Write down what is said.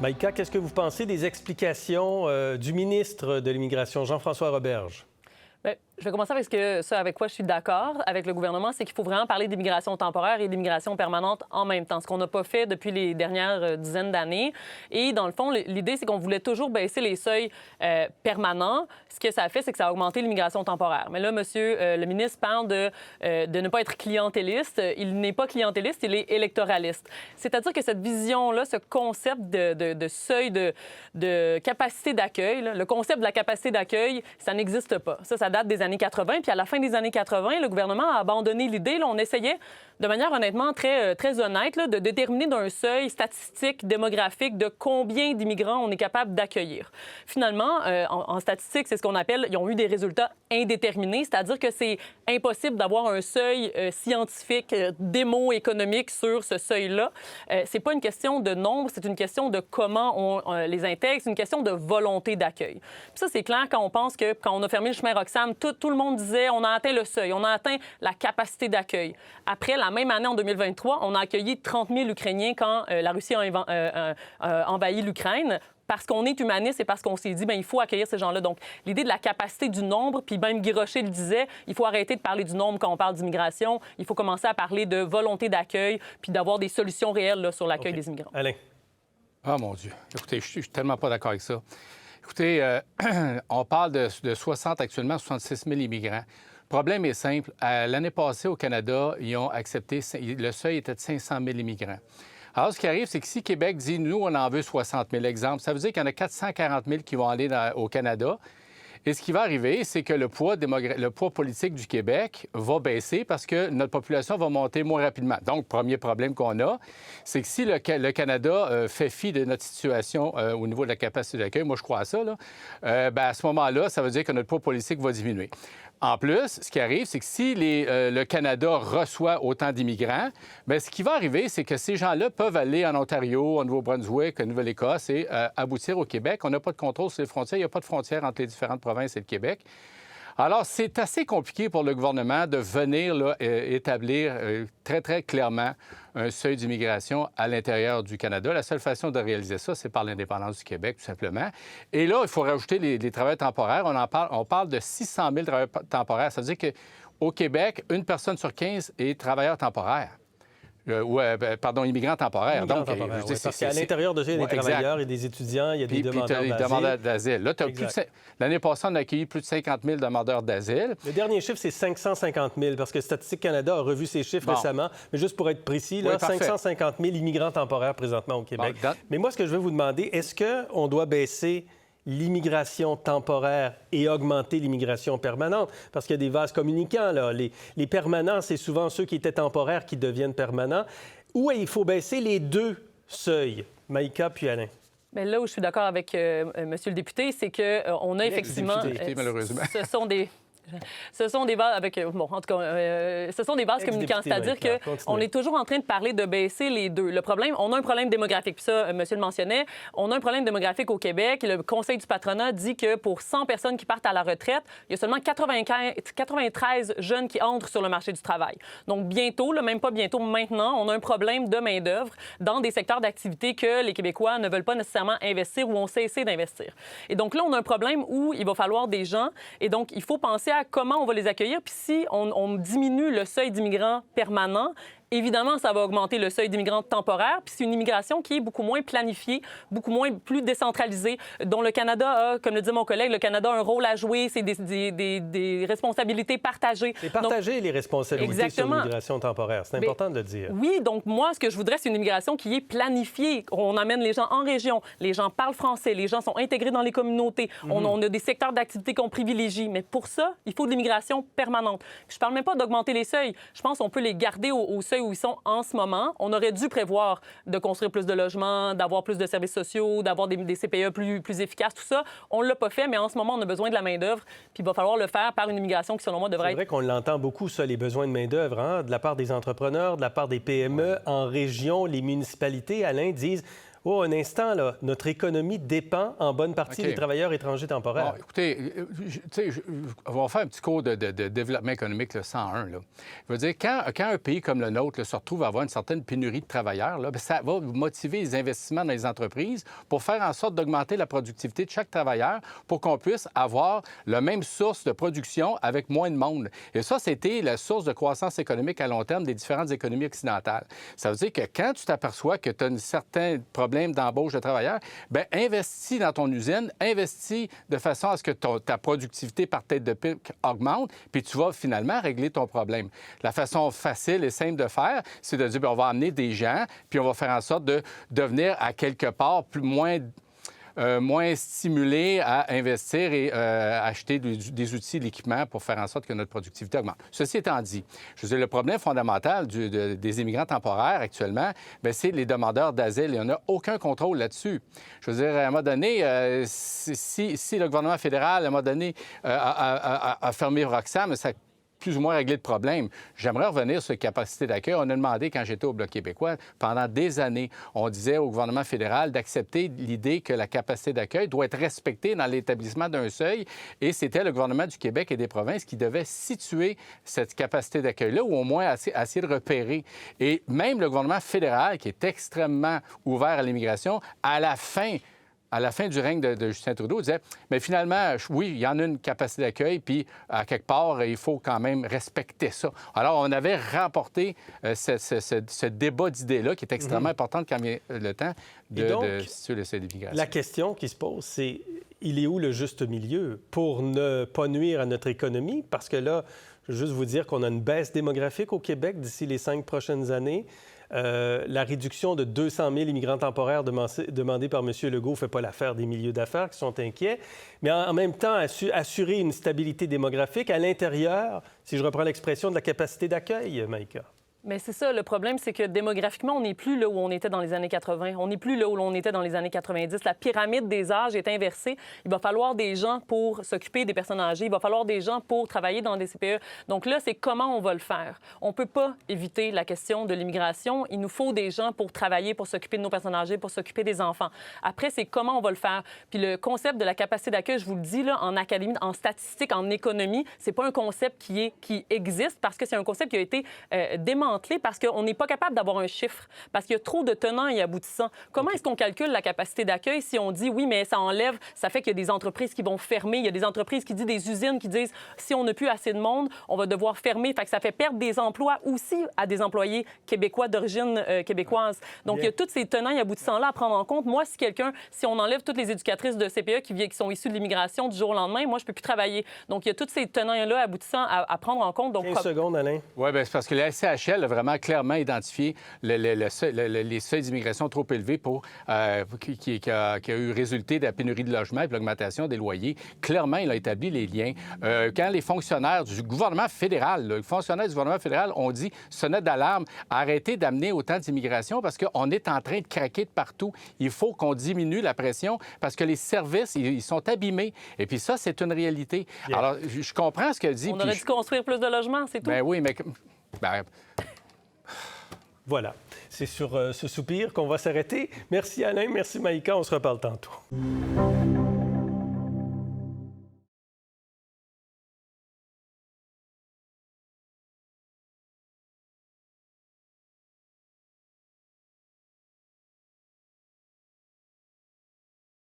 Maïka, qu'est-ce que vous pensez des explications du ministre de l'Immigration, Jean-François Roberge? Bien, je vais commencer avec avec quoi je suis d'accord avec le gouvernement, c'est qu'il faut vraiment parler d'immigration temporaire et d'immigration permanente en même temps, ce qu'on n'a pas fait depuis les dernières dizaines d'années. Et dans le fond, l'idée, c'est qu'on voulait toujours baisser les seuils permanents. Ce que ça a fait, c'est que ça a augmenté l'immigration temporaire. Mais là, monsieur le ministre parle de ne pas être clientéliste. Il n'est pas clientéliste, il est électoraliste. C'est-à-dire que cette vision-là, ce concept de seuil de capacité d'accueil, le concept de la capacité d'accueil, ça n'existe pas. Ça date des années 80. Puis à la fin des années 80, le gouvernement a abandonné l'idée. Là, on essayait, de manière honnêtement très honnête, là, de déterminer d'un seuil statistique, démographique, de combien d'immigrants on est capable d'accueillir. Finalement, en statistique, c'est ce qu'on appelle, ils ont eu des résultats indéterminés, c'est-à-dire que c'est impossible d'avoir un seuil scientifique, démo-économique sur ce seuil-là. C'est pas une question de nombre, c'est une question de comment on les intègre, c'est une question de volonté d'accueil. Puis ça, c'est clair quand on pense que, quand on a fermé le chemin Roxham, tout le monde disait on a atteint le seuil, on a atteint la capacité d'accueil. Après, la même année, en 2023, on a accueilli 30 000 Ukrainiens quand la Russie a envahi l'Ukraine. Parce qu'on est humaniste et parce qu'on s'est dit, bien, il faut accueillir ces gens-là. Donc, l'idée de la capacité du nombre, puis même Guy Rocher le disait, il faut arrêter de parler du nombre quand on parle d'immigration. Il faut commencer à parler de volonté d'accueil, puis d'avoir des solutions réelles là, sur l'accueil des immigrants. Alain. Ah, mon Dieu. Écoutez, je suis tellement pas d'accord avec ça. Écoutez, on parle de 60 actuellement, 66 000 immigrants. Le problème est simple. L'année passée, au Canada, ils ont accepté, le seuil était de 500 000 immigrants. Alors, ce qui arrive, c'est que si Québec dit, nous, on en veut 60 000 exemples, ça veut dire qu'il y en a 440 000 qui vont aller au Canada. Et ce qui va arriver, c'est que le poids politique du Québec va baisser parce que notre population va monter moins rapidement. Donc, premier problème qu'on a, c'est que si le Canada fait fi de notre situation au niveau de la capacité d'accueil, moi je crois à ça, là, à ce moment-là, ça veut dire que notre poids politique va diminuer. En plus, ce qui arrive, c'est que si le Canada reçoit autant d'immigrants, bien, ce qui va arriver, c'est que ces gens-là peuvent aller en Ontario, au Nouveau-Brunswick, en Nouvelle-Écosse et aboutir au Québec. On n'a pas de contrôle sur les frontières. Il n'y a pas de frontière entre les différentes provinces et le Québec. Alors, c'est assez compliqué pour le gouvernement de venir là, établir très, très clairement un seuil d'immigration à l'intérieur du Canada. La seule façon de réaliser ça, c'est par l'indépendance du Québec, tout simplement. Et là, il faut rajouter les travailleurs temporaires. On parle de 600 000 travailleurs temporaires. Ça veut dire qu'au Québec, une personne sur 15 est travailleur temporaire. Immigrant temporaire. Donc, parce qu'à l'intérieur de ça, il y a des travailleurs, il y a des étudiants, il y a des demandeurs d'asile. Là, l'année passée, on a accueilli plus de 50 000 demandeurs d'asile. Le dernier chiffre, c'est 550 000, parce que Statistique Canada a revu ses chiffres récemment. Mais juste pour être précis, là, 550 000 immigrants temporaires présentement au Québec. Mais moi, ce que je veux vous demander, est-ce qu'on doit baisser l'immigration temporaire et augmenter l'immigration permanente? Parce qu'il y a des vases communicants, là. Les permanents, c'est souvent ceux qui étaient temporaires qui deviennent permanents. Ou il faut baisser les deux seuils? Maïka puis Alain. Bien, là où je suis d'accord avec monsieur le député, c'est qu'on a effectivement... malheureusement. Ce sont des vases avec... Bon, en tout cas, ce sont des vases communicants. C'est-à-dire qu'on est toujours en train de parler de baisser les deux. Le problème, on a un problème démographique. Puis ça, monsieur le mentionnait, on a un problème démographique au Québec. Le Conseil du patronat dit que pour 100 personnes qui partent à la retraite, il y a seulement 93 jeunes qui entrent sur le marché du travail. Donc, bientôt, là, même pas bientôt, maintenant, on a un problème de main-d'œuvre dans des secteurs d'activité que les Québécois ne veulent pas nécessairement investir ou ont cessé d'investir. Et donc là, on a un problème où il va falloir des gens. Et donc, il faut penser à comment on va les accueillir. Puis si on diminue le seuil d'immigrants permanents, évidemment, ça va augmenter le seuil d'immigrants temporaires. Puis c'est une immigration qui est beaucoup moins planifiée, plus décentralisée, dont le Canada a, comme le dit mon collègue, le Canada a un rôle à jouer. C'est des responsabilités partagées. C'est partager les responsabilités exactement. Sur l'immigration temporaire. C'est important de le dire. Oui, donc moi, ce que je voudrais, c'est une immigration qui est planifiée. On amène les gens en région, les gens parlent français, les gens sont intégrés dans les communautés. On a des secteurs d'activité qu'on privilégie. Mais pour ça, il faut de l'immigration permanente. Puis je parle même pas d'augmenter les seuils. Je pense qu'on peut les garder au seuil où ils sont en ce moment. On aurait dû prévoir de construire plus de logements, d'avoir plus de services sociaux, d'avoir des CPE plus efficaces, tout ça. On ne l'a pas fait, mais en ce moment, on a besoin de la main-d'œuvre, puis il va falloir le faire par une immigration qui, selon moi, devrait être... C'est vrai qu'on l'entend beaucoup, ça, les besoins de main-d'œuvre, hein? De la part des entrepreneurs, de la part des PME. En région, les municipalités, Alain, disent... Oh, un instant, là. Notre économie dépend en bonne partie des travailleurs étrangers temporaires. Bon, écoutez, on va faire un petit cours de développement économique, le 101. Là. Je veux dire, quand un pays comme le nôtre là, se retrouve à avoir une certaine pénurie de travailleurs, là, bien, ça va motiver les investissements dans les entreprises pour faire en sorte d'augmenter la productivité de chaque travailleur pour qu'on puisse avoir la même source de production avec moins de monde. Et ça, c'était la source de croissance économique à long terme des différentes économies occidentales. Ça veut dire que quand tu t'aperçois que tu as un certain problème d'embauche de travailleurs, bien, investis dans ton usine, investis de façon à ce que ta productivité par tête de pique augmente, puis tu vas finalement régler ton problème. La façon facile et simple de faire, c'est de dire, bien, on va amener des gens, puis on va faire en sorte de devenir à quelque part moins stimulés à investir et acheter des outils, de l'équipement pour faire en sorte que notre productivité augmente. Ceci étant dit, je veux dire, le problème fondamental des immigrants temporaires actuellement, bien, c'est les demandeurs d'asile. Il n'y en a aucun contrôle là-dessus. Je veux dire, à un moment donné, si le gouvernement fédéral, à un moment donné, a fermé Roxham, ça plus ou moins régler le problème. J'aimerais revenir sur les capacités d'accueil. On a demandé, quand j'étais au Bloc québécois, pendant des années, on disait au gouvernement fédéral d'accepter l'idée que la capacité d'accueil doit être respectée dans l'établissement d'un seuil. Et c'était le gouvernement du Québec et des provinces qui devait situer cette capacité d'accueil-là ou au moins essayer de repérer. Et même le gouvernement fédéral, qui est extrêmement ouvert à l'immigration, à la fin du règne de Justin Trudeau, disait, mais finalement, oui, il y en a une capacité d'accueil, puis à quelque part, il faut quand même respecter ça. Alors, on avait remporté ce débat d'idées-là, qui est extrêmement important quand vient le temps de situer le seuil d'immigration. La question qui se pose, c'est, il est où le juste milieu pour ne pas nuire à notre économie? Parce que là, je veux juste vous dire qu'on a une baisse démographique au Québec d'ici les 5 prochaines années. La réduction de 200 000 immigrants temporaires demandée par M. Legault ne fait pas l'affaire des milieux d'affaires qui sont inquiets. Mais en même temps, assurer une stabilité démographique à l'intérieur, si je reprends l'expression, de la capacité d'accueil, Maïka. Mais c'est ça, le problème, c'est que démographiquement, on n'est plus là où on était dans les années 80. On n'est plus là où on était dans les années 90. La pyramide des âges est inversée. Il va falloir des gens pour s'occuper des personnes âgées. Il va falloir des gens pour travailler dans des CPE. Donc là, c'est comment on va le faire. On ne peut pas éviter la question de l'immigration. Il nous faut des gens pour travailler, pour s'occuper de nos personnes âgées, pour s'occuper des enfants. Après, c'est comment on va le faire. Puis le concept de la capacité d'accueil, je vous le dis, là, en académie, en statistique, en économie, c'est pas un concept qui existe parce que c'est un concept qui a été démantelé parce qu'on n'est pas capable d'avoir un chiffre, parce qu'il y a trop de tenants et aboutissants. Comment est-ce qu'on calcule la capacité d'accueil si on dit, oui, mais ça enlève, ça fait qu'il y a des entreprises qui vont fermer, il y a des entreprises qui disent, des usines qui disent, si on n'a plus assez de monde, on va devoir fermer. Fait que ça fait perdre des emplois aussi à des employés québécois d'origine québécoise. Donc, il y a tous ces tenants et aboutissants-là à prendre en compte. Moi, si on enlève toutes les éducatrices de CPE qui sont issues de l'immigration du jour au lendemain, moi, je ne peux plus travailler. Donc, il y a tous ces tenants-là aboutissants à prendre en compte. Donc, 15 secondes, Alain. Oui, bien, c'est parce que la SCHL a vraiment clairement identifié les seuils d'immigration trop élevés qui a eu résulté de la pénurie de logements et de l'augmentation des loyers. Clairement, il a établi les liens. Quand les fonctionnaires du gouvernement fédéral, ont dit sonnette d'alarme, arrêtez d'amener autant d'immigration parce qu'on est en train de craquer de partout. Il faut qu'on diminue la pression parce que les services, ils sont abîmés. Et puis ça, c'est une réalité. Yeah. Alors, je comprends ce qu'elle dit. On aurait dû construire plus de logements, c'est tout. Ben oui, mais... Voilà. C'est sur ce soupir qu'on va s'arrêter. Merci Alain, merci Maïka. On se reparle tantôt.